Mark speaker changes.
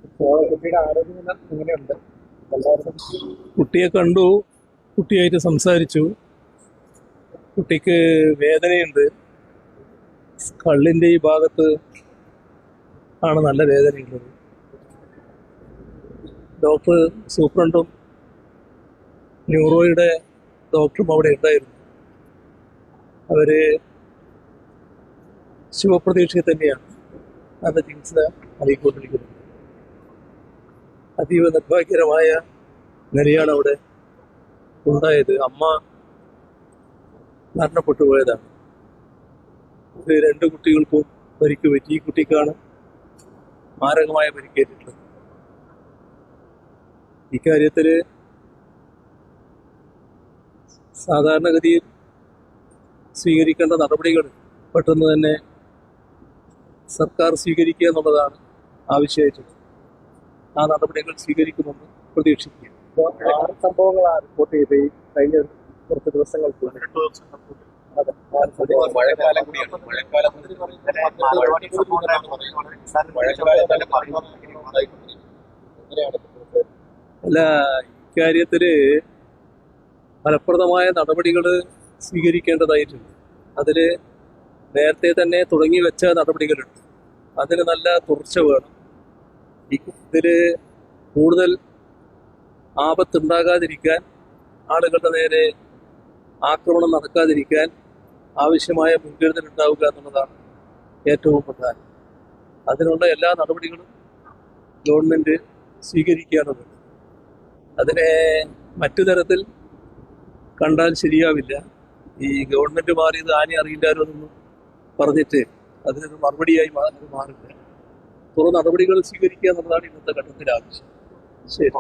Speaker 1: കുട്ടിയുടെ ആരോഗ്യനില എങ്ങനെയുണ്ട്? എല്ലാവരും
Speaker 2: കുട്ടിയെ കണ്ടു, കുട്ടിയായിട്ട് സംസാരിച്ചു. കുട്ടിക്ക് വേദനയുണ്ട്. കള്ളിൻ്റെ ഈ ഭാഗത്ത് ആണ് നല്ല വേദനയുള്ളത്. ഡോക്ടർ സൂപ്രണ്ടും ന്യൂറോയുടെ ഡോക്ടറും അവിടെ ഉണ്ടായിരുന്നു. അവര് ശുഭപ്രതീക്ഷയിൽ തന്നെയാണ് നല്ല ചികിത്സ നൽകിക്കൊണ്ടിരിക്കുന്നത്. അതീവ നിർഭാഗ്യകരമായ നിലയാണ് അവിടെ ഉണ്ടായത്. അമ്മ മരണപ്പെട്ടു പോയതാണ്. ഇത് രണ്ട് കുട്ടികൾക്കും പരിക്ക് പറ്റി. ഈ കുട്ടിക്കാണ് മാരകമായ പരിക്കേറ്റിട്ടുള്ളത്. ഇക്കാര്യത്തിൽ സാധാരണഗതിയിൽ സ്വീകരിക്കേണ്ട നടപടികൾ പെട്ടെന്ന് തന്നെ സർക്കാർ സ്വീകരിക്കുക എന്നുള്ളതാണ് ആവശ്യമായിട്ടുള്ളത്. ആ നടപടികൾ സ്വീകരിക്കുമെന്ന് പ്രതീക്ഷിക്കുക.
Speaker 1: ഇപ്പോൾ 6 സംഭവങ്ങളാണ് റിപ്പോർട്ട് ചെയ്ത് ഈ കഴിഞ്ഞ കുറച്ച് ദിവസങ്ങൾക്ക് അതെ 6 സംഭവങ്ങൾ.
Speaker 3: മഴക്കാലം കൂടിയാണ്.
Speaker 2: അല്ല, ഇക്കാര്യത്തില് ഫലപ്രദമായ നടപടികൾ സ്വീകരിക്കേണ്ടതായിട്ടുണ്ട്. അതില് നേരത്തെ തന്നെ തുടങ്ങി വെച്ച നടപടികളുണ്ട്. അതിന് നല്ല തുടർച്ച വേണം. ഇതില് കൂടുതൽ ആപത്തുണ്ടാകാതിരിക്കാൻ, ആളുകളുടെ നേരെ ആക്രമണം നടക്കാതിരിക്കാൻ ആവശ്യമായ മുൻകരുതൽ ഉണ്ടാവുക എന്നുള്ളതാണ് ഏറ്റവും പ്രധാനം. അതിനുള്ള എല്ലാ നടപടികളും ഗവൺമെൻറ് സ്വീകരിക്കേണ്ടതുണ്ട്. അതിനെ മറ്റു തരത്തിൽ കണ്ടാൽ ശരിയാവില്ല. ഈ ഗവൺമെൻറ് മാറിയത് ആരും അറിയില്ലാരോ എന്നൊന്നും പറഞ്ഞിട്ട് അതിനൊരു മറുപടിയായി മാറില്ല. തുടർ നടപടികൾ സ്വീകരിക്കുക എന്നുള്ളതാണ് ഇന്നത്തെ ഘട്ടത്തിൽ ആവശ്യം. ശരി.